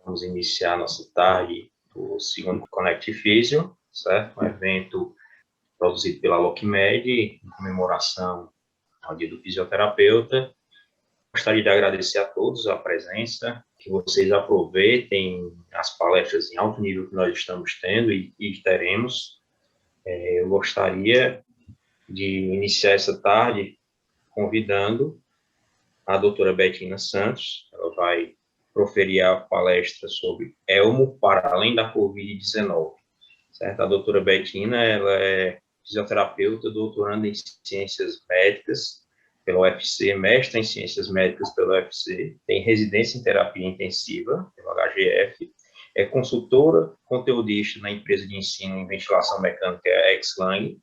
Vamos iniciar nossa tarde do segundo Connect Physio, certo? Um evento produzido pela LocMed em comemoração ao Dia do Fisioterapeuta. Gostaria de agradecer a todos a presença, que vocês aproveitem as palestras em alto nível que nós estamos tendo e teremos. Eu gostaria de iniciar essa tarde convidando a doutora Betina Santos. Ela vai proferir a palestra sobre Elmo para além da Covid-19. Certo? A doutora Betina, ela é fisioterapeuta, doutoranda em ciências médicas pela UFC, mestra em ciências médicas pela UFC, tem residência em terapia intensiva pelo HGF, é consultora, conteudista na empresa de ensino em ventilação mecânica Exlang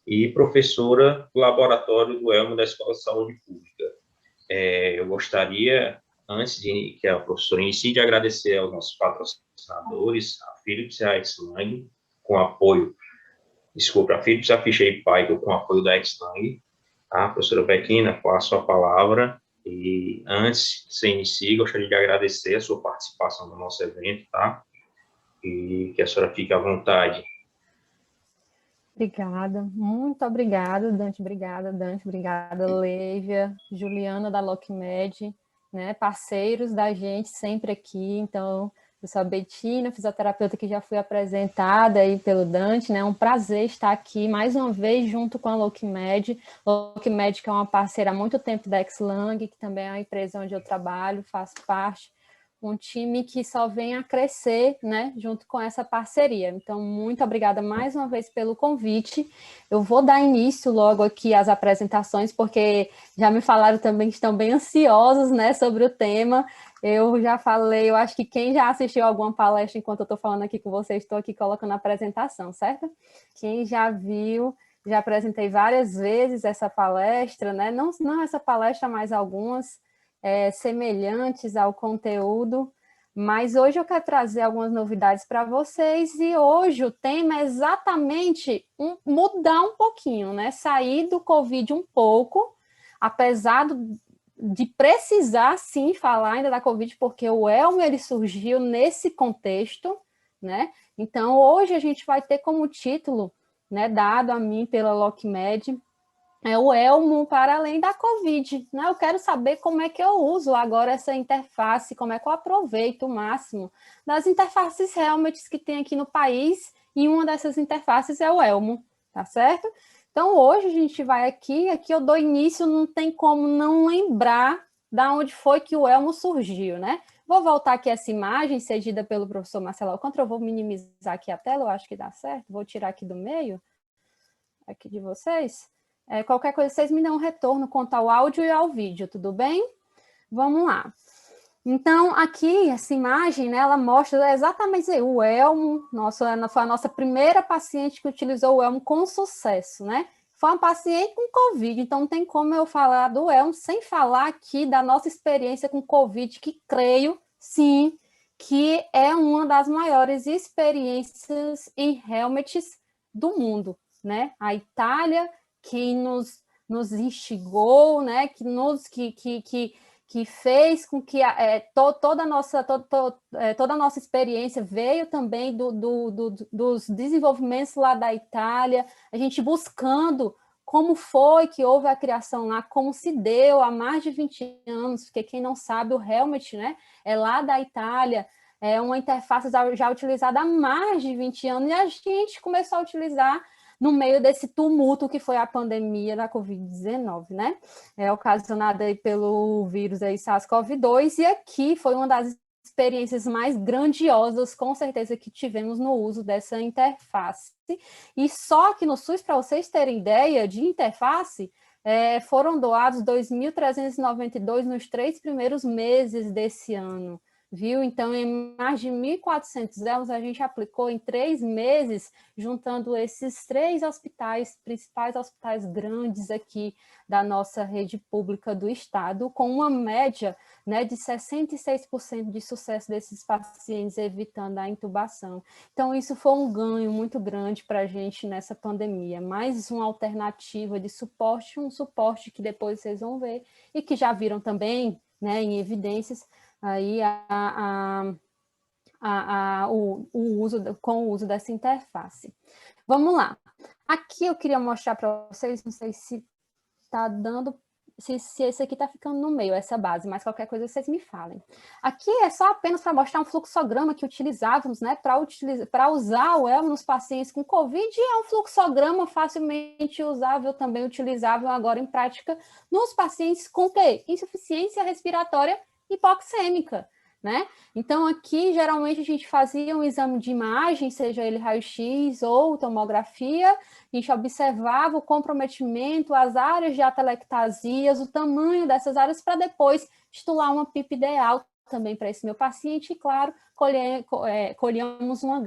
e professora do laboratório do Elmo da Escola de Saúde Pública. Eu gostaria, antes de que a professora inicie, de agradecer aos nossos patrocinadores, a Philips e a Exlang, com apoio, a Philips e a Fisher & Paykel, com apoio da Exlang. A professora Betina, passo a palavra, e antes de você iniciar, gostaria de agradecer a sua participação no nosso evento, tá? E que a senhora fique à vontade. Obrigada, muito obrigada, Dante, obrigada, Lívia, Juliana da LocMed, né, parceiros da gente sempre aqui. Então, eu sou a Betina, fisioterapeuta que já fui apresentada aí pelo Dante, né, é um prazer estar aqui mais uma vez junto com a LocMed, que é uma parceira há muito tempo da Exlang, que também é uma empresa onde eu trabalho, faço parte, um time que só vem a crescer, né, junto com essa parceria. Então, muito obrigada mais uma vez pelo convite. Eu vou dar início logo aqui às apresentações, porque já me falaram também que estão bem ansiosos, né, sobre o tema. Eu já falei, eu acho que quem já assistiu alguma palestra enquanto eu estou falando aqui com vocês, estou aqui colocando a apresentação, certo? Quem já viu, já apresentei várias vezes essa palestra, né, não essa palestra, mas algumas, semelhantes ao conteúdo, mas hoje eu quero trazer algumas novidades para vocês, e hoje o tema é exatamente mudar um pouquinho, né? Sair do Covid um pouco, apesar de precisar, sim, falar ainda da Covid, porque o Elmo, ele surgiu nesse contexto, né? Então, hoje a gente vai ter como título, né, dado a mim pela LocMed, o Elmo para além da Covid, né? Eu quero saber como é que eu uso agora essa interface, como é que eu aproveito o máximo das interfaces Helmet que tem aqui no país, e uma dessas interfaces é o Elmo, tá certo? Então, hoje a gente vai aqui eu dou início, não tem como não lembrar da onde foi que o Elmo surgiu, né? Vou voltar aqui essa imagem, cedida pelo professor Marcelo Alcântara, eu vou minimizar aqui a tela, eu acho que dá certo, vou tirar aqui do meio, aqui de vocês. Qualquer coisa, vocês me dão um retorno quanto ao áudio e ao vídeo, tudo bem? Vamos lá. Então, aqui, essa imagem, né, ela mostra exatamente o Elmo, foi a nossa primeira paciente que utilizou o Elmo com sucesso, né? Foi uma paciente com Covid, então não tem como eu falar do Elmo sem falar aqui da nossa experiência com Covid, que creio, sim, que é uma das maiores experiências em helmets do mundo, né? A Itália, que nos instigou, né? Que fez com que toda a nossa experiência veio também dos desenvolvimentos lá da Itália, a gente buscando como foi que houve a criação lá, como se deu há mais de 20 anos, porque quem não sabe, o Helmet, né, é lá da Itália, é uma interface já utilizada há mais de 20 anos, e a gente começou a utilizar no meio desse tumulto que foi a pandemia da Covid-19, né? Ocasionada aí pelo vírus aí SARS-CoV-2, e aqui foi uma das experiências mais grandiosas, com certeza, que tivemos no uso dessa interface. E só que no SUS, para vocês terem ideia de interface, foram doados 2.392 nos 3 primeiros meses desse ano, viu? Então, em mais de 1.400 elmos, a gente aplicou em 3 meses, juntando esses 3 hospitais, principais hospitais grandes aqui da nossa rede pública do estado, com uma média, né, de 66% de sucesso desses pacientes, evitando a intubação. Então, isso foi um ganho muito grande para a gente nessa pandemia. Mais uma alternativa de suporte, um suporte que depois vocês vão ver, e que já viram também, né, em evidências, aí com o uso dessa interface. Vamos lá. Aqui eu queria mostrar para vocês, não sei se está dando, se esse aqui está ficando no meio, essa base, mas qualquer coisa vocês me falem. Aqui é só apenas para mostrar um fluxograma que utilizávamos, né, para usar o elmo nos pacientes com Covid, e é um fluxograma facilmente usável, também utilizável agora em prática nos pacientes com quê? Insuficiência respiratória hipoxêmica, né? Então, aqui, geralmente, a gente fazia um exame de imagem, seja ele raio-x ou tomografia, a gente observava o comprometimento, as áreas de atelectasias, o tamanho dessas áreas, para depois titular uma PIP ideal também para esse meu paciente, e, claro, colhemos uma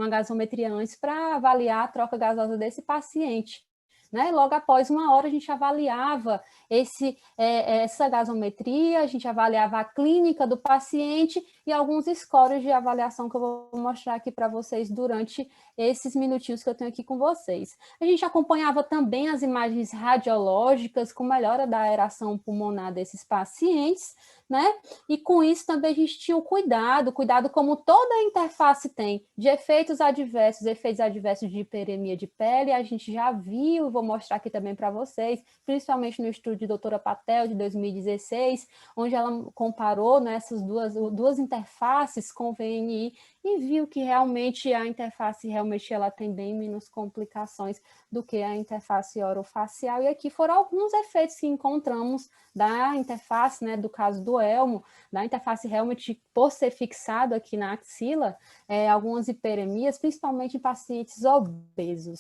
gasometria antes para avaliar a troca gasosa desse paciente. Né? Logo após 1 hora, a gente avaliava essa gasometria, a gente avaliava a clínica do paciente e alguns scores de avaliação que eu vou mostrar aqui para vocês durante esses minutinhos que eu tenho aqui com vocês. A gente acompanhava também as imagens radiológicas com melhora da aeração pulmonar desses pacientes, né? E com isso também a gente tinha o cuidado como toda interface tem, de efeitos adversos de hiperemia de pele, a gente já viu, vou mostrar aqui também para vocês, principalmente no estudo de doutora Patel, de 2016, onde ela comparou, né, essas duas interfaces com o VNI e viu que realmente a interface ela tem bem menos complicações do que a interface orofacial. E aqui foram alguns efeitos que encontramos da interface, né, do caso do elmo, da interface realmente por ser fixado aqui na axila, algumas hiperemias, principalmente em pacientes obesos.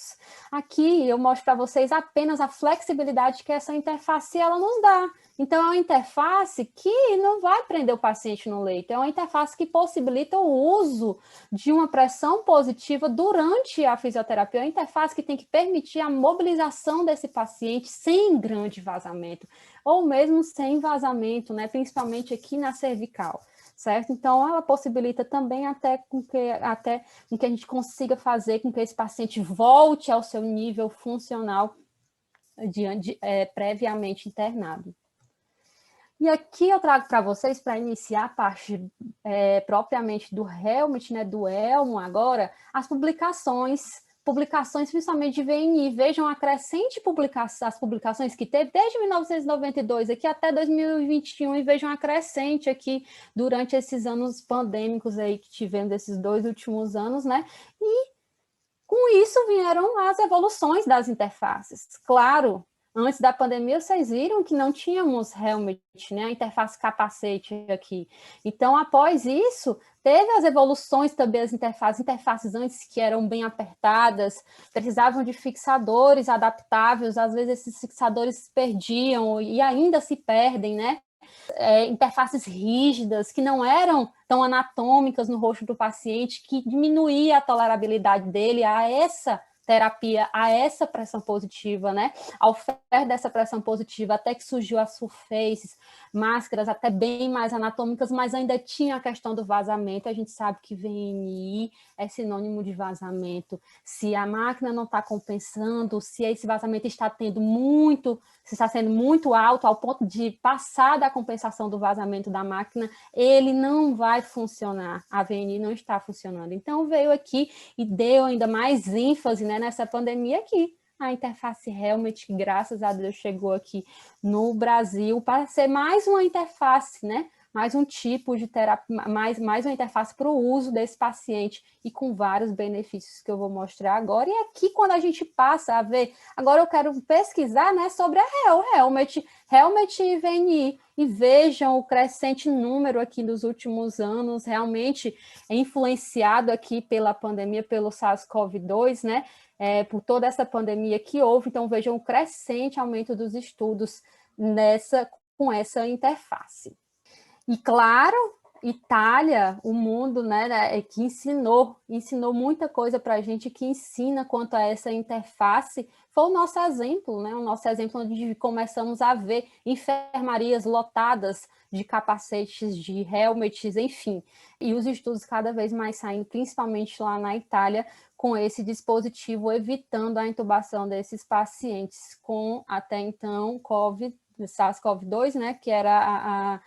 Aqui eu mostro para vocês apenas a flexibilidade que essa interface ela nos dá. Então, é uma interface que não vai prender o paciente no leito, é uma interface que possibilita o uso de uma pressão positiva durante a fisioterapia, é uma interface que tem que permitir a mobilização desse paciente sem grande vazamento, ou mesmo sem vazamento, né, principalmente aqui na cervical, certo? Então, ela possibilita também até com que a gente consiga fazer com que esse paciente volte ao seu nível funcional previamente internado. E aqui eu trago para vocês, para iniciar a parte propriamente do helmet, né, do elmo agora, as publicações principalmente de VNI. Vejam a crescente as publicações que teve desde 1992 aqui até 2021, e vejam a crescente aqui durante esses anos pandêmicos aí que tivemos, esses 2 últimos anos, né? E com isso vieram as evoluções das interfaces. Claro, antes da pandemia, vocês viram que não tínhamos helmet, né, a interface capacete aqui. Então, após isso, teve as evoluções também, as interfaces antes que eram bem apertadas, precisavam de fixadores adaptáveis, às vezes esses fixadores se perdiam e ainda se perdem, né? Interfaces rígidas, que não eram tão anatômicas no rosto do paciente, que diminuía a tolerabilidade dele a essa terapia, a essa pressão positiva, né? Ao fer dessa pressão positiva, até que surgiu as surfaces, máscaras até bem mais anatômicas, mas ainda tinha a questão do vazamento. A gente sabe que VNI é sinônimo de vazamento. Se a máquina não está compensando, se esse vazamento está sendo muito alto, ao ponto de passar da compensação do vazamento da máquina, ele não vai funcionar. A VNI não está funcionando. Então, veio aqui e deu ainda mais ênfase, né, nessa pandemia aqui. A interface Helmet, que graças a Deus chegou aqui no Brasil para ser mais uma interface, né? Mais um tipo de terapia, mais uma interface para o uso desse paciente e com vários benefícios que eu vou mostrar agora. E aqui, quando a gente passa a ver, agora eu quero pesquisar, né, sobre a Helmet e VNI, e vejam o crescente número aqui dos últimos anos, realmente influenciado aqui pela pandemia, pelo SARS-CoV-2, né? Por toda essa pandemia que houve. Então, vejam o crescente aumento dos estudos com essa interface. E, claro, Itália, o mundo, né, que ensinou muita coisa para a gente, que ensina quanto a essa interface, foi o nosso exemplo, né? O nosso exemplo onde começamos a ver enfermarias lotadas de capacetes, de helmets, enfim. E os estudos cada vez mais saindo, principalmente lá na Itália, com esse dispositivo, evitando a intubação desses pacientes com, até então, SARS-CoV-2, né, que era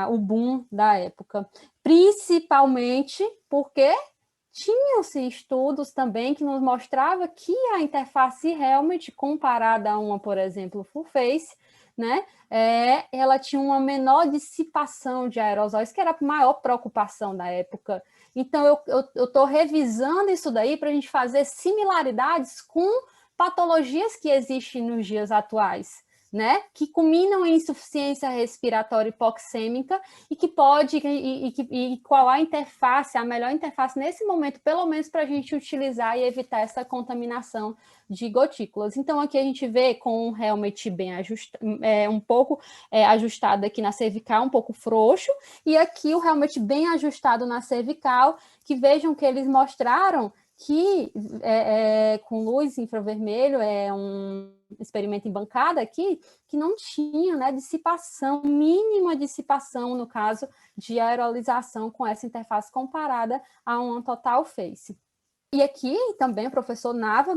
o boom da época. principalmente porque tinham-se estudos também que nos mostravam que a interface Helmet, comparada a uma, por exemplo, Full Face, né, ela tinha uma menor dissipação de aerosóis, que era a maior preocupação da época. Então, eu estou revisando isso daí para a gente fazer similaridades com patologias que existem nos dias atuais, né, que culminam em insuficiência respiratória hipoxêmica e que pode, e qual a interface, a melhor interface nesse momento, pelo menos para a gente utilizar e evitar essa contaminação de gotículas. Então, aqui a gente vê com um helmet bem ajustado, um pouco ajustado aqui na cervical, um pouco frouxo, e aqui o helmet bem ajustado na cervical, que vejam que eles mostraram que com luz infravermelho, um experimento em bancada aqui, que não tinha, né, dissipação, mínima dissipação, no caso de aerolização com essa interface comparada a uma total face. E aqui também o professor Nava,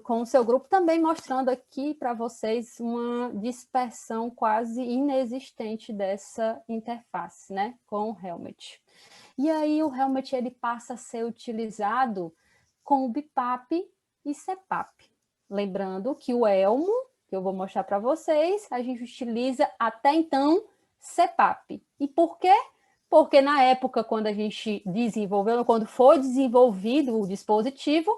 com o seu grupo, também mostrando aqui para vocês uma dispersão quase inexistente dessa interface, né, com o helmet. E aí o helmet ele passa a ser utilizado com o BiPAP e CPAP. Lembrando que o elmo, que eu vou mostrar para vocês, a gente utiliza até então CPAP. E por quê? Porque na época, quando a gente desenvolveu, quando foi desenvolvido o dispositivo,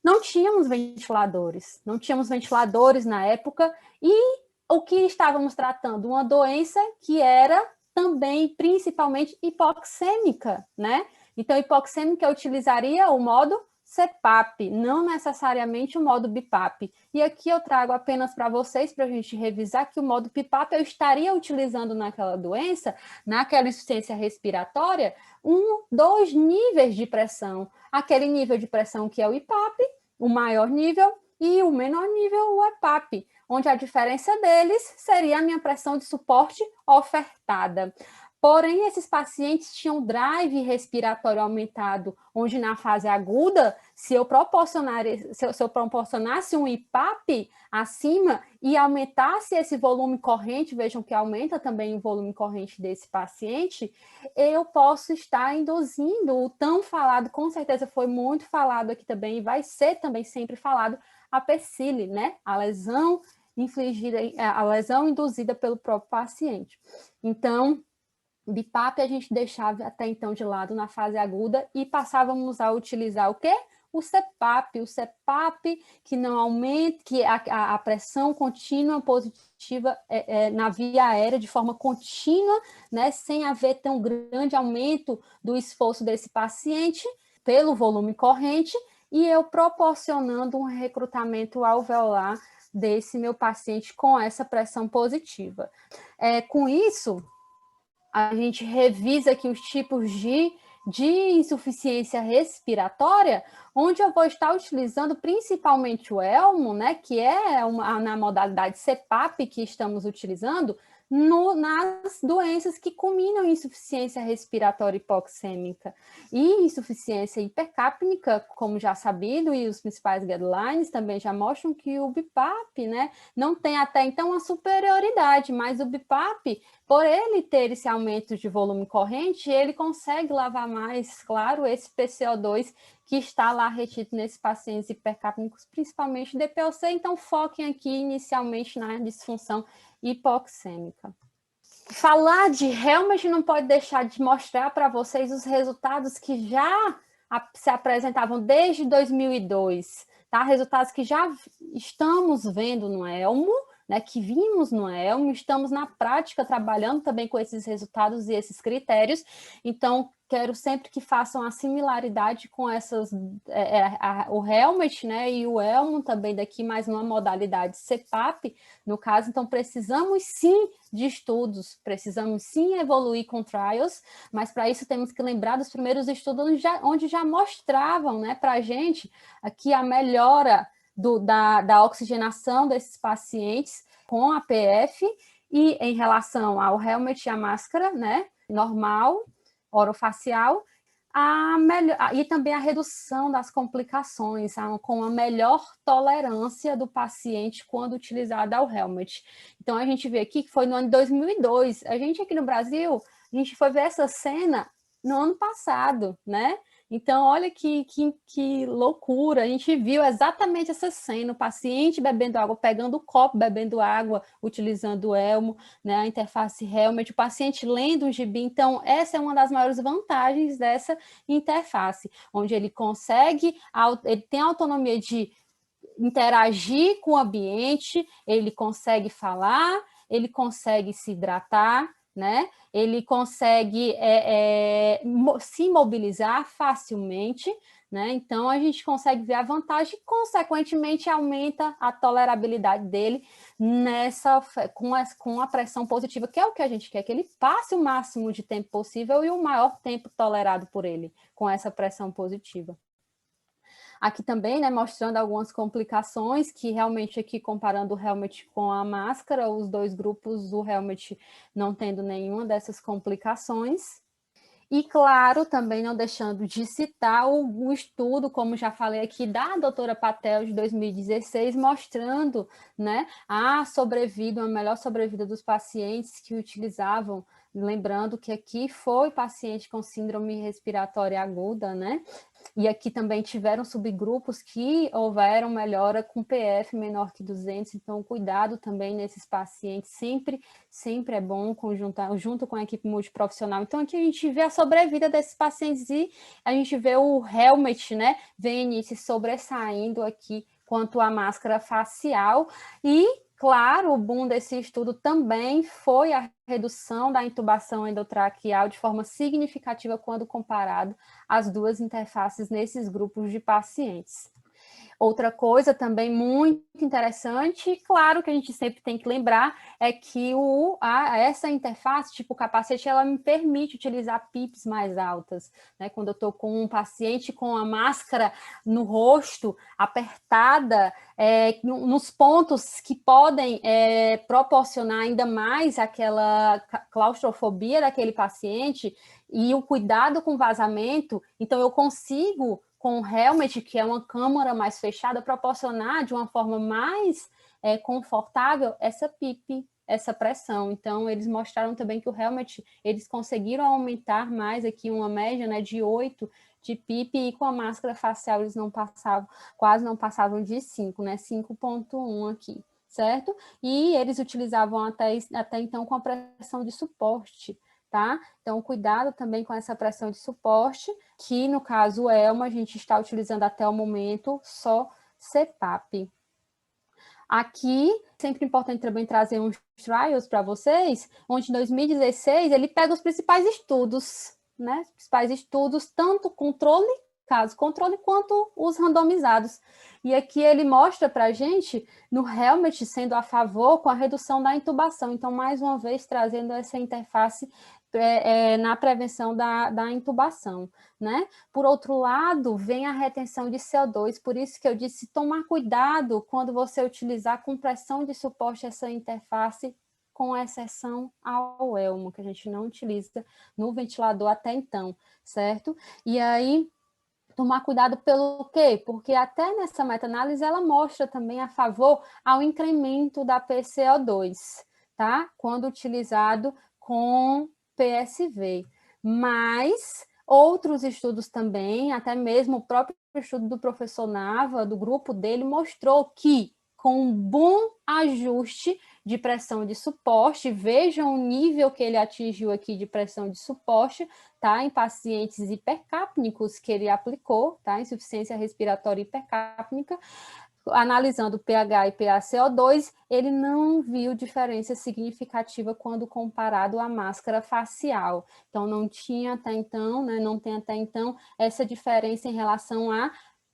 não tínhamos ventiladores. Não tínhamos ventiladores na época e o que estávamos tratando? Uma doença que era também, principalmente, hipoxêmica, né? Então, hipoxêmica utilizaria o modo CPAP, não necessariamente o modo BiPAP. E aqui eu trago apenas para vocês, para a gente revisar, que o modo BiPAP eu estaria utilizando naquela doença, naquela insuficiência respiratória, 2 níveis de pressão. Aquele nível de pressão que é o IPAP, o maior nível, e o menor nível, o EPAP, onde a diferença deles seria a minha pressão de suporte ofertada. Porém, esses pacientes tinham drive respiratório aumentado, onde na fase aguda, se eu proporcionasse um IPAP acima e aumentasse esse volume corrente, vejam que aumenta também o volume corrente desse paciente, eu posso estar induzindo o tão falado, com certeza foi muito falado aqui também, e vai ser também sempre falado, a PECILI, né? A lesão induzida pelo próprio paciente. Então, BiPAP a gente deixava até então de lado na fase aguda e passávamos a utilizar o quê? O CPAP que não aumenta, que a pressão contínua positiva na via aérea de forma contínua, né, sem haver tão grande aumento do esforço desse paciente pelo volume corrente e eu proporcionando um recrutamento alveolar desse meu paciente com essa pressão positiva. Com isso, a gente revisa aqui os tipos de insuficiência respiratória, onde eu vou estar utilizando principalmente o elmo, né, que é na modalidade CPAP que estamos utilizando, nas doenças que culminam em insuficiência respiratória hipoxêmica e insuficiência hipercapnica, como já sabido, e os principais guidelines também já mostram que o BiPAP, né, não tem até então uma superioridade, mas o BiPAP, por ele ter esse aumento de volume corrente, ele consegue lavar mais, claro, esse PCO2 que está lá retido nesses pacientes hipercapnicos, principalmente DPOC, então foquem aqui inicialmente na disfunção hipoxêmica. Falar de helmet não pode deixar de mostrar para vocês os resultados que já se apresentavam desde 2002, tá? Resultados que já estamos vendo no ELMO, né, que vimos no ELMO, estamos na prática trabalhando também com esses resultados e esses critérios, então quero sempre que façam a similaridade com essas, o helmet, né, e o elmo também daqui, mais numa modalidade CPAP, no caso, então precisamos sim de estudos, precisamos sim evoluir com trials, mas para isso temos que lembrar dos primeiros estudos onde já mostravam, né, para a gente aqui a melhora da oxigenação desses pacientes com a PF e em relação ao helmet e a máscara, né, normal, orofacial, e também a redução das complicações, com a melhor tolerância do paciente quando utilizado ao helmet. Então, a gente vê aqui que foi no ano de 2002. A gente aqui no Brasil, a gente foi ver essa cena no ano passado, né? Então, olha que loucura, a gente viu exatamente essa cena, o paciente bebendo água, pegando o copo, bebendo água, utilizando o elmo, né, a interface Helmet, o paciente lendo um gibi. Então, essa é uma das maiores vantagens dessa interface, onde ele consegue, ele tem a autonomia de interagir com o ambiente, ele consegue falar, ele consegue se hidratar, né? Ele consegue se mobilizar facilmente, né? Então, a gente consegue ver a vantagem e, consequentemente, aumenta a tolerabilidade dele com a pressão positiva, que é o que a gente quer, que ele passe o máximo de tempo possível e o maior tempo tolerado por ele, com essa pressão positiva. Aqui também, né, mostrando algumas complicações, que realmente aqui comparando o helmet com a máscara, os dois grupos, o helmet não tendo nenhuma dessas complicações. E, claro, também não deixando de citar o estudo, como já falei aqui, da doutora Patel, de 2016, mostrando, né, a sobrevida, uma melhor sobrevida dos pacientes que utilizavam, lembrando que aqui foi paciente com síndrome respiratória aguda, né? E aqui também tiveram subgrupos que houveram melhora com PF menor que 200, então cuidado também nesses pacientes, sempre é bom junto com a equipe multiprofissional. Então aqui a gente vê a sobrevida desses pacientes e a gente vê o helmet, né, VNI se sobressaindo aqui quanto à máscara facial e claro, o boom desse estudo também foi a redução da intubação endotraqueal de forma significativa quando comparado às duas interfaces nesses grupos de pacientes. Outra coisa também muito interessante, claro que a gente sempre tem que lembrar, é que essa interface, tipo capacete, ela me permite utilizar PIPs mais altas, né? Quando eu estou com um paciente com a máscara no rosto, apertada, nos pontos que podem proporcionar ainda mais aquela claustrofobia daquele paciente e o cuidado com vazamento, então eu consigo com o helmet, que é uma câmara mais fechada, proporcionar de uma forma mais confortável essa PIP, essa pressão. Então, eles mostraram também que o helmet, eles conseguiram aumentar mais aqui uma média, né, de 8 de PIP, e com a máscara facial eles quase não passavam de 5, né, 5,1 aqui, certo? E eles utilizavam até então com a pressão de suporte, tá? Então, cuidado também com essa pressão de suporte, que no caso o ELMA a gente está utilizando até o momento só CPAP. Aqui, sempre importante também trazer uns trials para vocês, onde em 2016 ele pega os principais estudos, né? Os principais estudos, tanto caso controle, quanto os randomizados. E aqui ele mostra para a gente, no helmet, sendo a favor com a redução da intubação. Então, mais uma vez, trazendo essa interface na prevenção da intubação, né? Por outro lado, vem a retenção de CO2, por isso que eu disse tomar cuidado quando você utilizar com pressão de suporte essa interface, com exceção ao elmo, que a gente não utiliza no ventilador até então, certo? E aí, tomar cuidado pelo quê? Porque até nessa meta-análise ela mostra também a favor ao incremento da PCO2, tá? Quando utilizado com PSV. Mas outros estudos também, até mesmo o próprio estudo do professor Nava, do grupo dele, mostrou que com um bom ajuste de pressão de suporte, vejam o nível que ele atingiu aqui de pressão de suporte, tá? Em pacientes hipercapnicos que ele aplicou, tá? Insuficiência respiratória hipercapnica, analisando pH e PaCO2, ele não viu diferença significativa quando comparado à máscara facial. Então, não tinha até então, né, não tem até então essa diferença em relação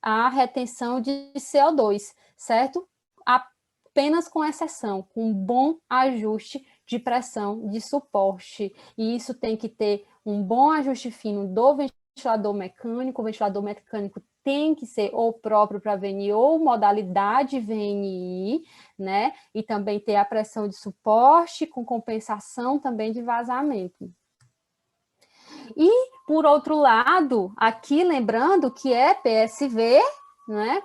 à retenção de CO2, certo? Apenas com exceção, com um bom ajuste de pressão de suporte. E isso tem que ter um bom ajuste fino do ventilador mecânico. O ventilador mecânico tem que ser ou próprio para VNI ou modalidade VNI, né? E também ter a pressão de suporte com compensação também de vazamento. E, por outro lado, aqui lembrando que é PSV, né,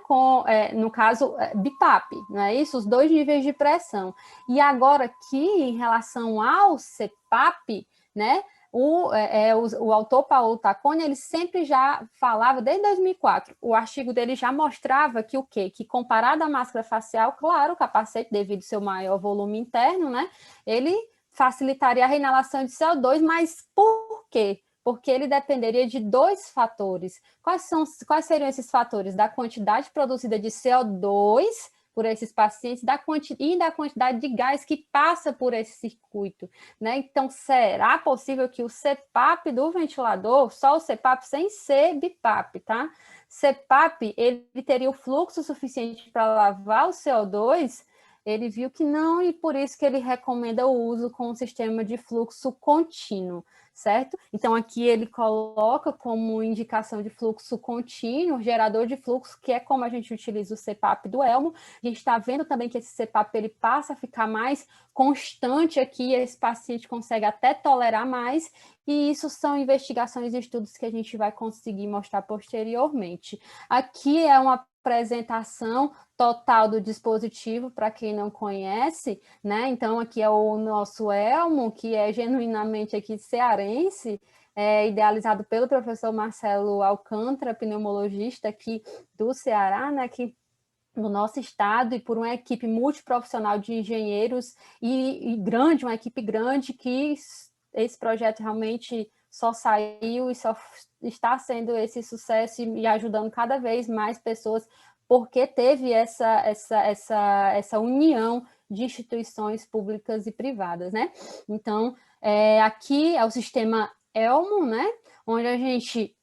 no caso, BIPAP, não é isso? Os dois níveis de pressão. E agora aqui, em relação ao CPAP, né, o autor Paulo Tacconi, ele sempre já falava, desde 2004, o artigo dele já mostrava que o quê? Que comparado à máscara facial, claro, o capacete, devido ao seu maior volume interno, né, ele facilitaria a reinalação de CO2, mas por quê? Porque ele dependeria de dois fatores. Quais seriam esses fatores? Da quantidade produzida de CO2 por esses pacientes e da quantidade de gás que passa por esse circuito, né? Então, será possível que o CPAP do ventilador, só o CPAP sem ser BIPAP, tá? CPAP, ele teria o fluxo suficiente para lavar o CO2? Ele viu que não, e por isso que ele recomenda o uso com um sistema de fluxo contínuo, certo? Então, aqui ele coloca como indicação de fluxo contínuo, gerador de fluxo, que é como a gente utiliza o CPAP do Elmo. A gente está vendo também que esse CPAP ele passa a ficar mais constante aqui, esse paciente consegue até tolerar mais, e isso são investigações e estudos que a gente vai conseguir mostrar posteriormente. Aqui é uma apresentação total do dispositivo, para quem não conhece, né? Então, aqui é o nosso Elmo, que é genuinamente aqui cearense, idealizado pelo professor Marcelo Alcântara, pneumologista aqui do Ceará, né? Que no nosso estado, e por uma equipe multiprofissional de engenheiros uma equipe grande, que esse projeto realmente só saiu e só está sendo esse sucesso e ajudando cada vez mais pessoas, porque teve essa união de instituições públicas e privadas, né? Então, aqui é o sistema Elmo, né? Onde a gente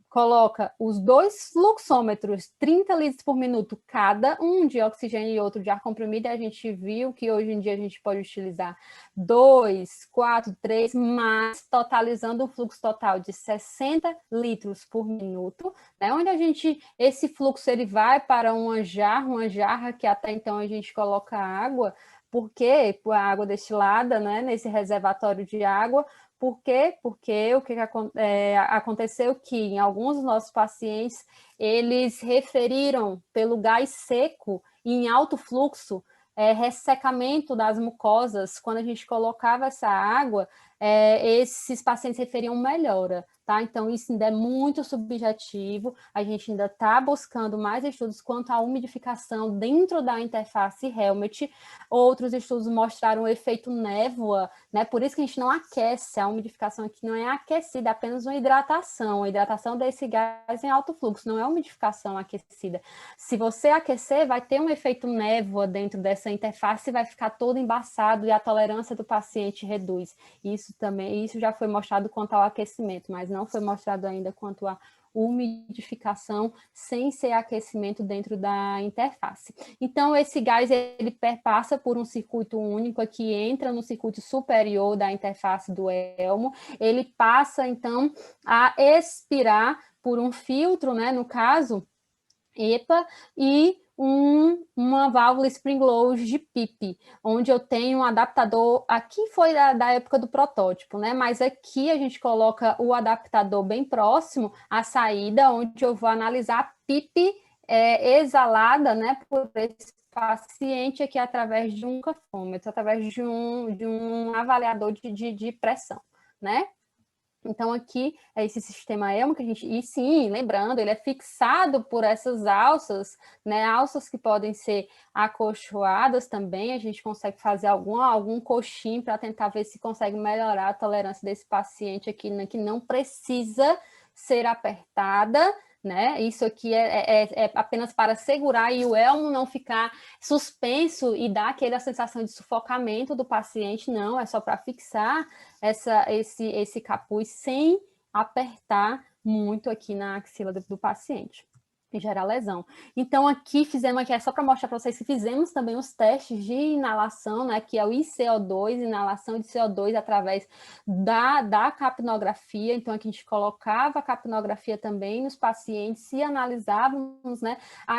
coloca os dois fluxômetros, 30 litros por minuto cada, um de oxigênio e outro de ar comprimido, e a gente viu que hoje em dia a gente pode utilizar 2, 4, 3, mas totalizando um fluxo total de 60 litros por minuto, né? Onde esse fluxo ele vai para uma jarra que até então a gente coloca água, porque a água destilada, né, nesse reservatório de água. Por quê? Porque aconteceu que em alguns dos nossos pacientes, eles referiram pelo gás seco e em alto fluxo, ressecamento das mucosas. Quando a gente colocava essa água, esses pacientes referiam melhora, tá? Então, isso ainda é muito subjetivo, a gente ainda está buscando mais estudos quanto à umidificação dentro da interface Helmet. Outros estudos mostraram o efeito névoa, né? Por isso que a gente não aquece, a umidificação aqui não é aquecida, é apenas uma hidratação. A hidratação desse gás em alto fluxo, não é umidificação aquecida. Se você aquecer, vai ter um efeito névoa dentro dessa interface e vai ficar todo embaçado e a tolerância do paciente reduz. Isso já foi mostrado quanto ao aquecimento, mas não foi mostrado ainda quanto à umidificação sem ser aquecimento dentro da interface. Então, esse gás ele perpassa por um circuito único que entra no circuito superior da interface do Elmo, ele passa, então, a expirar por um filtro, né, no caso, EPA, e uma válvula spring close de PIP, onde eu tenho um adaptador, aqui foi da época do protótipo, né? Mas aqui a gente coloca o adaptador bem próximo à saída, onde eu vou analisar a PIP exalada, né, por esse paciente aqui através de um cafômetro, através de um avaliador de pressão, né? Então, aqui é esse sistema ELMO que a gente... E sim, lembrando, ele é fixado por essas alças, né? Alças que podem ser acolchoadas também. A gente consegue fazer algum coxim para tentar ver se consegue melhorar a tolerância desse paciente aqui, né? Que não precisa ser apertada, né? Isso aqui é apenas para segurar e o elmo não ficar suspenso e dar aquela sensação de sufocamento do paciente, não, é só para fixar esse capuz sem apertar muito aqui na axila do paciente e gerar lesão. Então, aqui é só para mostrar para vocês que fizemos também os testes de inalação, né, que é o ICO2, inalação de CO2 através da capnografia. Então, aqui a gente colocava a capnografia também nos pacientes e analisávamos, né, a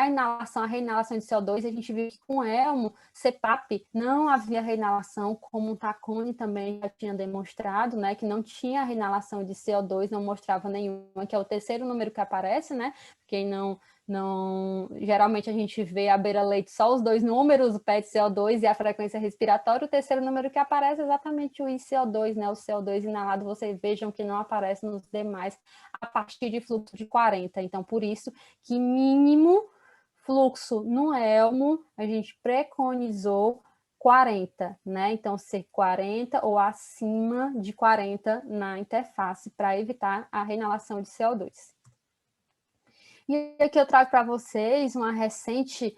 reinalação de CO2, e a gente viu que com Elmo, CPAP, não havia reinalação, como o Tacconi também já tinha demonstrado, né, que não tinha reinalação de CO2, não mostrava nenhuma, que é o terceiro número que aparece, né, quem não Geralmente a gente vê à beira-leito só os dois números, o PET-CO2 e a frequência respiratória. O terceiro número que aparece é exatamente o ICO2, né? O CO2 inalado, vocês vejam que não aparece nos demais a partir de fluxo de 40. Então, por isso que mínimo fluxo no elmo a gente preconizou 40, né? Então, ser 40 ou acima de 40 na interface para evitar a reinalação de CO2. E aqui eu trago para vocês uma recente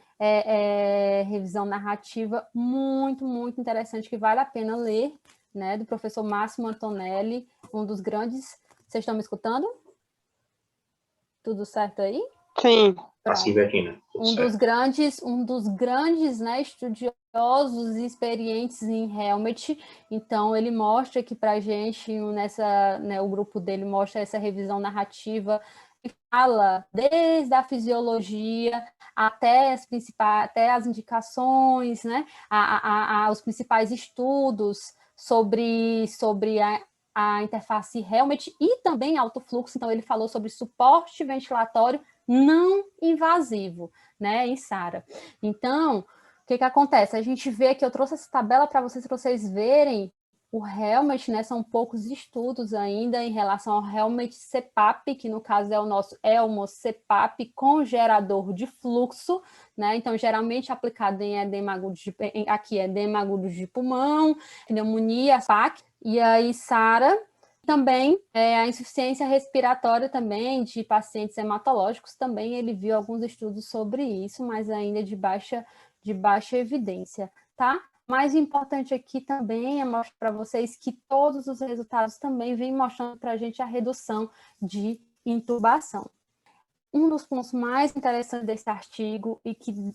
revisão narrativa muito, muito interessante, que vale a pena ler, né, do professor Máximo Antonelli, um dos grandes... Vocês estão me escutando? Tudo certo aí? Sim. Assim, Betina. Um dos grandes, né, estudiosos e experientes em Helmut. Então, ele mostra aqui para a gente, o grupo dele mostra essa revisão narrativa, que fala desde a fisiologia até as indicações, né, os principais estudos sobre a interface Helmut e também alto fluxo. Então, ele falou sobre suporte ventilatório não invasivo, né, em SARA. Então, o que acontece? A gente vê que eu trouxe essa tabela para vocês verem o Helmut, né, são poucos estudos ainda em relação ao Helmut CPAP, que no caso é o nosso ELMO CPAP com gerador de fluxo, né, então geralmente aplicado em edema agudo edema agudo de pulmão, pneumonia, PAC, e aí SARA. Também a insuficiência respiratória também de pacientes hematológicos, também ele viu alguns estudos sobre isso, mas ainda de baixa evidência, tá? Mais importante aqui também é mostrar para vocês que todos os resultados também vêm mostrando para a gente a redução de intubação. Um dos pontos mais interessantes desse artigo e que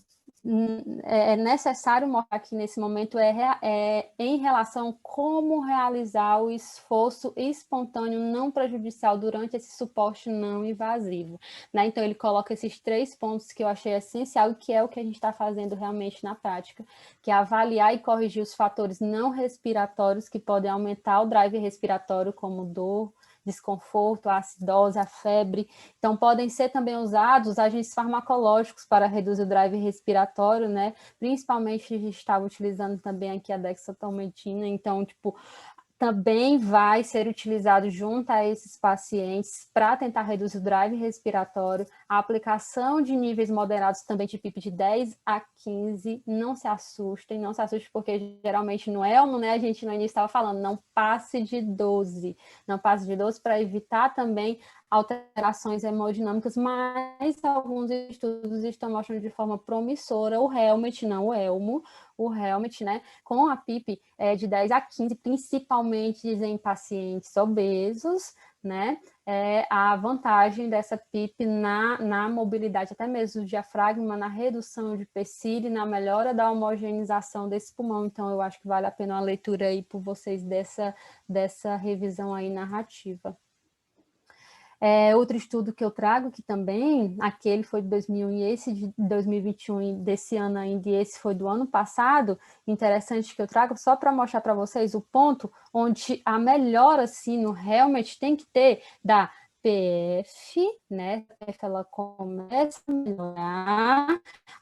é necessário mostrar aqui nesse momento é em relação a como realizar o esforço espontâneo não prejudicial durante esse suporte não invasivo, né? Então, ele coloca esses 3 pontos que eu achei essencial e que é o que a gente está fazendo realmente na prática, que é avaliar e corrigir os fatores não respiratórios que podem aumentar o drive respiratório, como dor, desconforto, a acidose, a febre. Então, podem ser também usados agentes farmacológicos para reduzir o drive respiratório, né? Principalmente, a gente estava utilizando também aqui a dexatormetina, então, tipo, também vai ser utilizado junto a esses pacientes para tentar reduzir o drive respiratório. A aplicação de níveis moderados também de PIP de 10 a 15, não se assustem porque geralmente no ELMO, né, a gente no início estava falando, não passe de 12 para evitar também alterações hemodinâmicas, mas alguns estudos estão mostrando de forma promissora o Helmut, não o ELMO, o Helmut, né, com a PIP de 10 a 15, principalmente em pacientes obesos, né, a vantagem dessa PIP na mobilidade, até mesmo do diafragma, na redução de PCID, na melhora da homogeneização desse pulmão. Então, eu acho que vale a pena uma leitura aí por vocês dessa revisão aí narrativa. Outro estudo que eu trago, que também, aquele foi de 2001 e esse de 2021, e desse ano ainda, e esse foi do ano passado, interessante que eu trago, só para mostrar para vocês o ponto onde a melhora, assim, no Helmut tem que ter da PF, né? Ela começa a melhorar,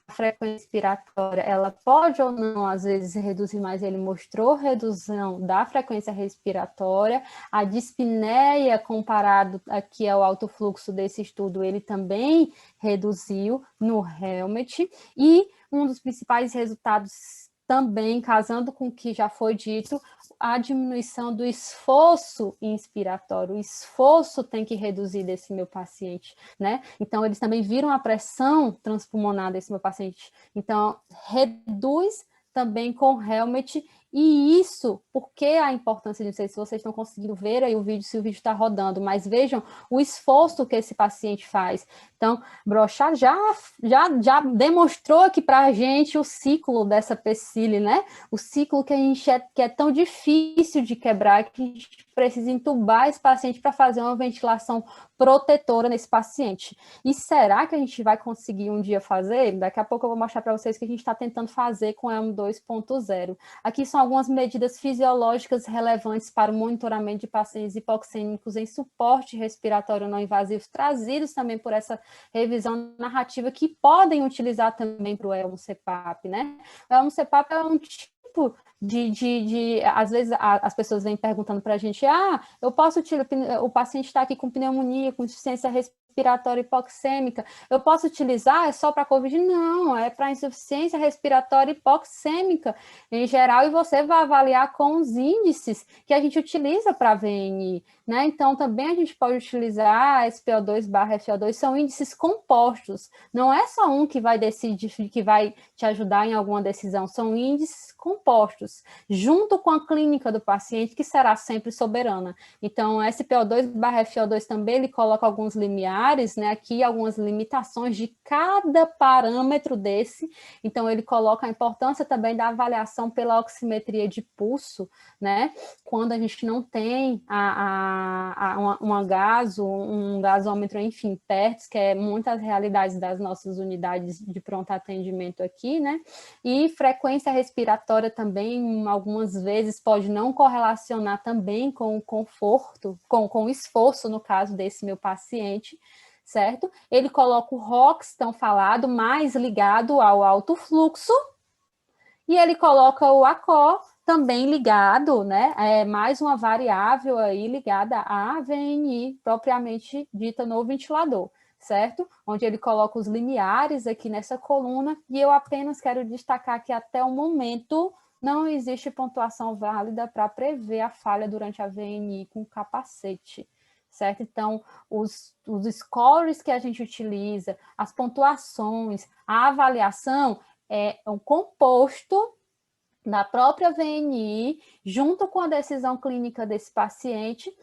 a frequência respiratória, ela pode ou não, às vezes, reduzir, mas ele mostrou redução da frequência respiratória. A dispneia, comparado aqui ao alto fluxo desse estudo, ele também reduziu no Helmut, e um dos principais resultados também, casando com o que já foi dito, a diminuição do esforço inspiratório. O esforço tem que reduzir desse meu paciente, né? Então, eles também viram a pressão transpulmonar desse meu paciente. Então, reduz também com Helmut, e isso, porque a importância, não sei se vocês estão conseguindo ver aí o vídeo, se o vídeo está rodando, mas vejam o esforço que esse paciente faz. Então, Brochard já demonstrou aqui para a gente o ciclo dessa PCIL, né? O ciclo que é tão difícil de quebrar, que a gente precisa entubar esse paciente para fazer uma ventilação protetora nesse paciente. E será que a gente vai conseguir um dia fazer? Daqui a pouco eu vou mostrar para vocês o que a gente está tentando fazer com o ELM 2.0. Aqui são algumas medidas fisiológicas relevantes para o monitoramento de pacientes hipoxêmicos em suporte respiratório não invasivo, trazidos também por essa revisão narrativa, que podem utilizar também para o ELM-CPAP, né? O ELM-CPAP é um tipo às vezes as pessoas vêm perguntando para a gente, eu posso utilizar, o paciente está aqui com pneumonia, com insuficiência respiratória hipoxêmica, eu posso utilizar? É só para COVID? Não, é para insuficiência respiratória hipoxêmica em geral, e você vai avaliar com os índices que a gente utiliza para a VNI, né? Então, também a gente pode utilizar SPO2/FO2, são índices compostos, não é só um que vai decidir, que vai te ajudar em alguma decisão, são índices compostos, junto com a clínica do paciente, que será sempre soberana. Então, SPO2/FO2 também, ele coloca alguns limiares, né, aqui algumas limitações de cada parâmetro desse, então ele coloca a importância também da avaliação pela oximetria de pulso, né, quando a gente não tem um gasômetro, enfim, PERTS, que é muitas realidades das nossas unidades de pronto atendimento aqui, né, e frequência respiratória também, algumas vezes, pode não correlacionar também com o conforto, com o esforço, no caso desse meu paciente, certo? Ele coloca o ROX, tão falado, mais ligado ao alto fluxo, e ele coloca o ACO, também ligado, né? É mais uma variável aí ligada à VNI, propriamente dita no ventilador, certo? Onde ele coloca os limiares aqui nessa coluna, e eu apenas quero destacar que até o momento não existe pontuação válida para prever a falha durante a VNI com capacete, certo? Então, os scores que a gente utiliza, as pontuações, a avaliação é um composto da própria VNI, junto com a decisão clínica desse paciente,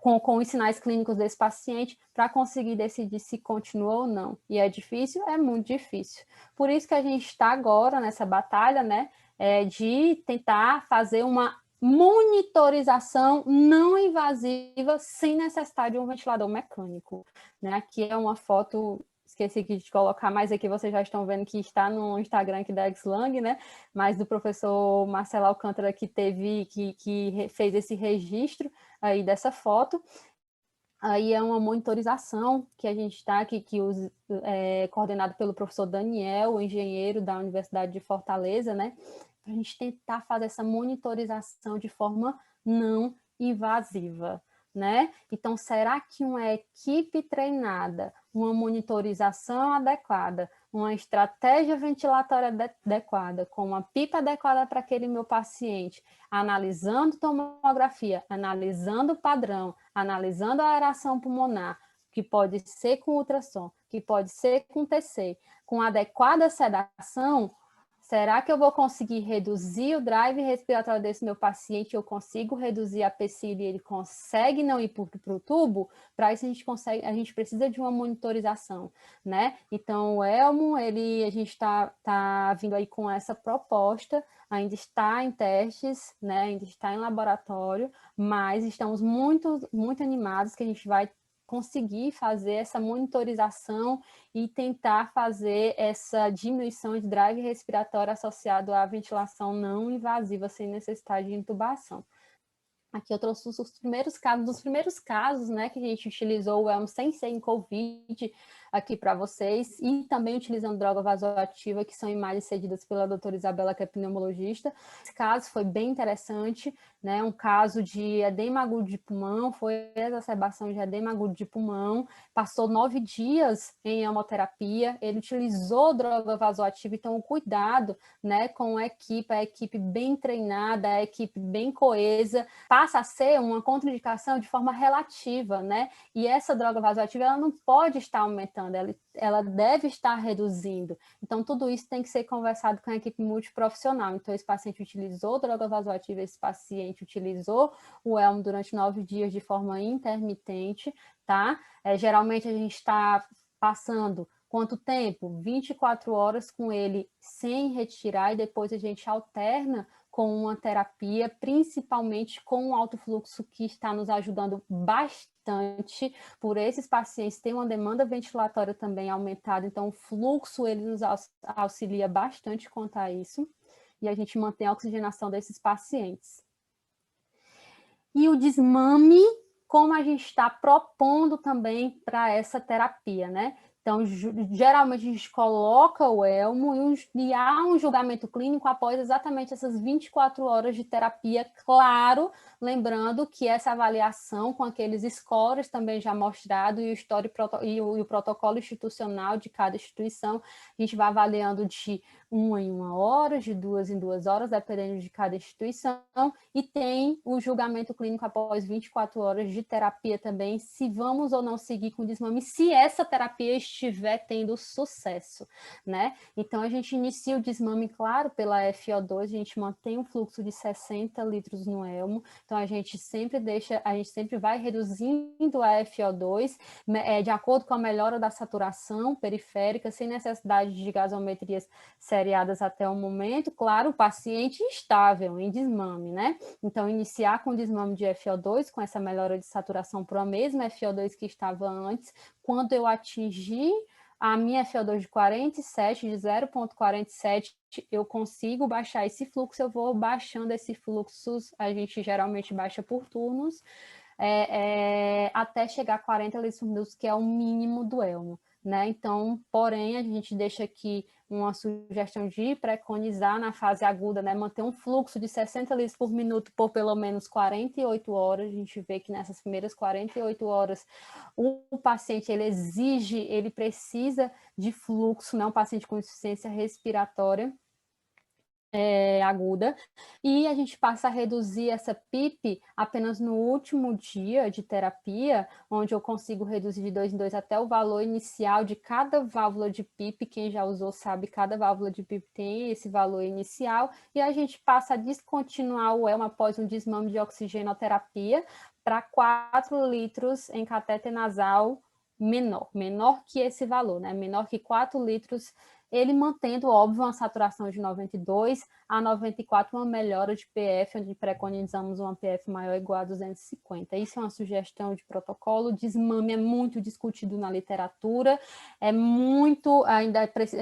com os sinais clínicos desse paciente, para conseguir decidir se continua ou não. E é difícil? É muito difícil. Por isso que a gente está agora nessa batalha, né, de tentar fazer uma monitorização não invasiva sem necessidade de um ventilador mecânico, né? Aqui é uma foto, esqueci de colocar, mas aqui vocês já estão vendo que está no Instagram aqui da Xlang, né? Mas do professor Marcelo Alcântara, que fez esse registro aí dessa foto. Aí é uma monitorização que a gente está aqui, coordenado pelo professor Daniel, engenheiro da Universidade de Fortaleza, né? Para a gente tentar fazer essa monitorização de forma não invasiva, né? Então, será que uma equipe treinada, uma monitorização adequada, uma estratégia ventilatória adequada, com uma pipa adequada para aquele meu paciente, analisando tomografia, analisando o padrão, analisando a aeração pulmonar, que pode ser com ultrassom, que pode ser com TC, com adequada sedação, será que eu vou conseguir reduzir o drive respiratório desse meu paciente? Eu consigo reduzir a PCID e ele consegue não ir para o tubo? Para isso a gente precisa de uma monitorização, né? Então o Elmo, a gente tá vindo aí com essa proposta, ainda está em testes, né? Ainda está em laboratório, mas estamos muito, muito animados que a gente vai conseguir fazer essa monitorização e tentar fazer essa diminuição de drive respiratório associado à ventilação não invasiva sem necessidade de intubação. Aqui eu trouxe os primeiros casos, né, que a gente utilizou o ELM sem ser em COVID aqui para vocês, e também utilizando droga vasoativa, que são imagens cedidas pela doutora Isabela, que é pneumologista. Esse caso foi bem interessante, né, um caso de edema agudo de pulmão, foi exacerbação de edema agudo de pulmão, passou 9 dias em hemoterapia, ele utilizou droga vasoativa, então o cuidado, né, com a equipe bem treinada, a equipe bem coesa, passa a ser uma contraindicação de forma relativa, né? E essa droga vasoativa, ela não pode estar aumentando, ela deve estar reduzindo. Então, tudo isso tem que ser conversado com a equipe multiprofissional. Então, esse paciente utilizou droga vasoativa, esse paciente utilizou o ELM durante 9 dias de forma intermitente, tá? Geralmente, a gente está passando quanto tempo? 24 horas com ele sem retirar, e depois a gente alterna com uma terapia, principalmente com o alto fluxo, que está nos ajudando bastante. Por esses pacientes têm uma demanda ventilatória também aumentada, então o fluxo ele nos auxilia bastante quanto a isso, e a gente mantém a oxigenação desses pacientes. E o desmame, como a gente está propondo também para essa terapia, né? Então, geralmente a gente coloca o elmo e há um julgamento clínico após exatamente essas 24 horas de terapia, claro, lembrando que essa avaliação com aqueles scores também já mostrado e o protocolo institucional de cada instituição, a gente vai avaliando de 1 em 1 hora, de 2 em 2 horas, dependendo de cada instituição, e tem o julgamento clínico após 24 horas de terapia também, se vamos ou não seguir com o desmame, se essa terapia estiver tendo sucesso, né? Então, a gente inicia o desmame, claro, pela FO2, a gente mantém um fluxo de 60 litros no elmo, então a gente sempre vai reduzindo a FO2, de acordo com a melhora da saturação periférica, sem necessidade de gasometrias seriadas até o momento, claro, o paciente estável em desmame, né? Então, iniciar com desmame de FO2, com essa melhora de saturação para a mesma FO2 que estava antes, quando eu atingir a minha FO2 de 47, de 0,47, eu consigo baixar esse fluxo, eu vou baixando esse fluxo, a gente geralmente baixa por turnos, até chegar a 40 litros por minuto, que é o mínimo do elmo, né? Então, porém, a gente deixa aqui uma sugestão de preconizar na fase aguda, né, manter um fluxo de 60 litros por minuto por pelo menos 48 horas. A gente vê que nessas primeiras 48 horas o paciente ele precisa de fluxo, né, um paciente com insuficiência respiratória aguda, e a gente passa a reduzir essa PIP apenas no último dia de terapia, onde eu consigo reduzir de 2 em 2 até o valor inicial de cada válvula de PIP. Quem já usou sabe, cada válvula de PIP tem esse valor inicial, e a gente passa a descontinuar o elmo após um desmame de oxigenoterapia para 4 litros em catéter nasal menor que esse valor, né? Menor que 4 litros, ele mantendo, óbvio, uma saturação de 92 a 94, uma melhora de PF, onde preconizamos uma PF maior ou igual a 250. Isso é uma sugestão de protocolo. Desmame é muito discutido na literatura, a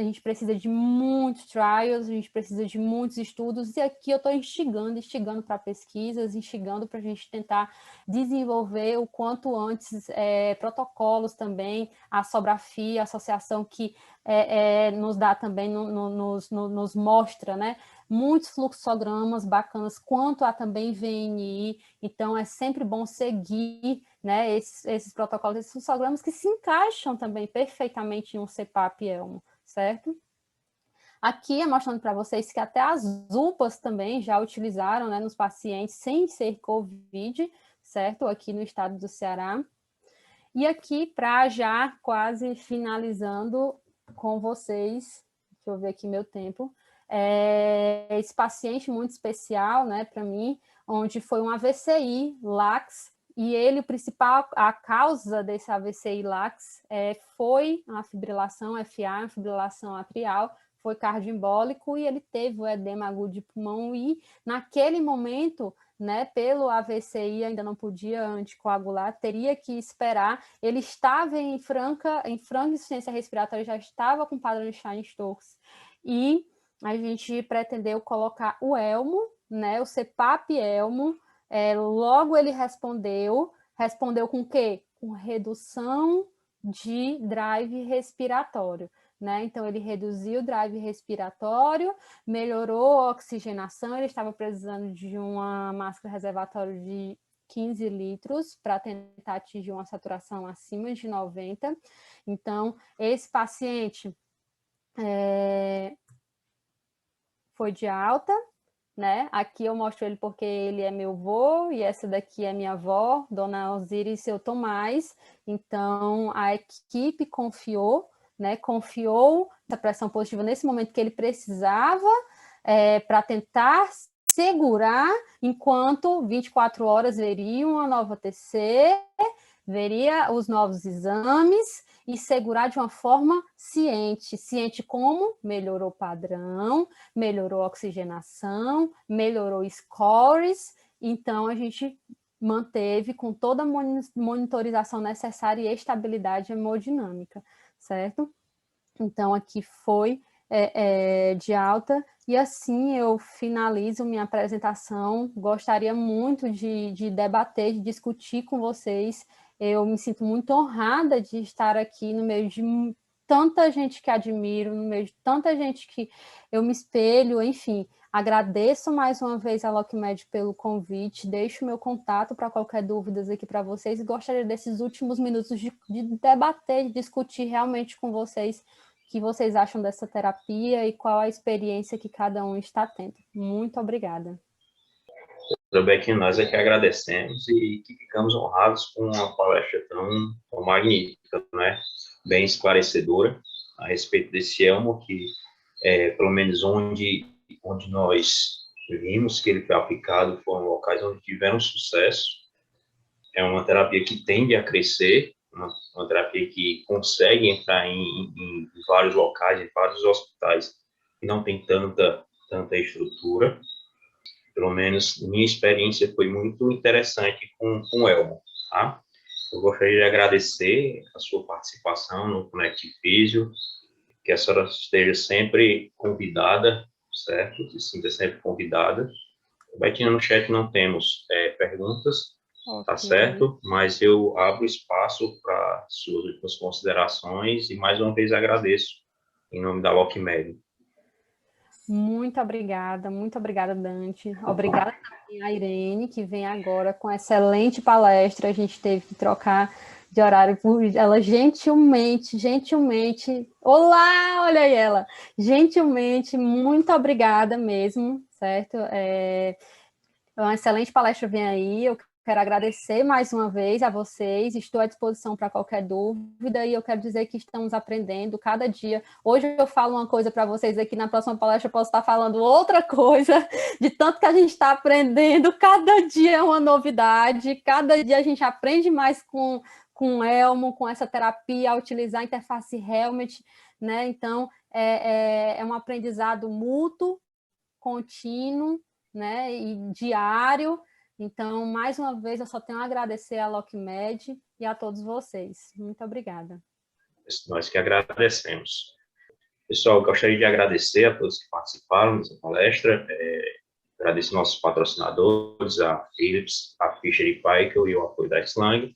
gente precisa de muitos trials, a gente precisa de muitos estudos, e aqui eu estou instigando para pesquisas, instigando para a gente tentar desenvolver o quanto antes protocolos também, a Sobrafia, a associação que nos dá também, nos mostra, né, muitos fluxogramas bacanas, quanto a também VNI, então é sempre bom seguir, né, esses protocolos, esses fluxogramas que se encaixam também perfeitamente em um CPAP-ELMO, certo? Aqui é mostrando para vocês que até as UPAs também já utilizaram, né, nos pacientes sem ser COVID, certo? Aqui no estado do Ceará. E aqui, para já quase finalizando com vocês, deixa eu ver aqui meu tempo, esse paciente muito especial, né, para mim, onde foi um AVCI LAX, e ele, a causa desse AVCI LAX foi a fibrilação FA, a fibrilação atrial, foi cardioembólico, e ele teve o edema agudo de pulmão, e naquele momento, né, pelo AVCI ainda não podia anticoagular, teria que esperar, ele estava em franca insuficiência respiratória, já estava com padrão de Stein-Stokes, e a gente pretendeu colocar o elmo, né, o CPAP-ELMO, logo ele respondeu com o quê? Com redução de drive respiratório, né? Então, ele reduziu o drive respiratório, melhorou a oxigenação, ele estava precisando de uma máscara reservatória de 15 litros para tentar atingir uma saturação acima de 90. Então, esse paciente foi de alta, né? Aqui eu mostro ele porque ele é meu avô, e essa daqui é minha avó, Dona Alzira e seu Tomás. Então, a equipe confiou, né? Confiou a pressão positiva nesse momento que ele precisava para tentar segurar, enquanto 24 horas veriam uma nova TC, veria os novos exames e segurar de uma forma ciente. Ciente como? Melhorou o padrão, melhorou a oxigenação, melhorou scores. Então, a gente manteve com toda a monitorização necessária e estabilidade hemodinâmica, certo? Então, aqui foi de alta, e assim eu finalizo minha apresentação. Gostaria muito de debater, de discutir com vocês. Eu me sinto muito honrada de estar aqui no meio de tanta gente que admiro, no meio de tanta gente que eu me espelho, enfim. Agradeço mais uma vez a LocMed pelo convite, deixo meu contato para qualquer dúvidas aqui para vocês, e gostaria desses últimos minutos de debater, de discutir realmente com vocês o que vocês acham dessa terapia e qual a experiência que cada um está tendo. Muito obrigada. Beck, nós é que agradecemos e que ficamos honrados com uma palestra tão magnífica, né? Bem esclarecedora a respeito desse elmo, que pelo menos onde nós vimos que ele foi aplicado foram locais onde tiveram sucesso. É uma terapia que tende a crescer, uma terapia que consegue entrar em vários locais, em vários hospitais, que não tem tanta estrutura. Pelo menos minha experiência foi muito interessante com o elmo, tá? Eu gostaria de agradecer a sua participação no Connect Physio, que a senhora esteja sempre convidada, certo? Se sinta sempre convidada. Betinha, no chat não temos perguntas, tá certo? Mas eu abro espaço para suas últimas considerações e mais uma vez agradeço em nome da LocMed. Muito obrigada, Dante. Obrigada também a Irene, que vem agora com excelente palestra. A gente teve que trocar de horário por ela gentilmente. Olá, olha aí ela. Gentilmente, muito obrigada mesmo, certo? Uma excelente palestra vem aí. Eu quero agradecer mais uma vez a vocês, estou à disposição para qualquer dúvida, e eu quero dizer que estamos aprendendo cada dia. Hoje eu falo uma coisa para vocês aqui, na próxima palestra eu posso estar falando outra coisa, de tanto que a gente está aprendendo, cada dia é uma novidade, cada dia a gente aprende mais com o Elmo, com essa terapia, a utilizar a interface Helmet, né? Então, é um aprendizado mútuo, contínuo, né? E diário. Então, mais uma vez, eu só tenho a agradecer à LocMed e a todos vocês. Muito obrigada. Nós que agradecemos. Pessoal, gostaria de agradecer a todos que participaram dessa palestra. Agradeço nossos patrocinadores, a Philips, a Fisher & Paykel e o apoio da Xlang.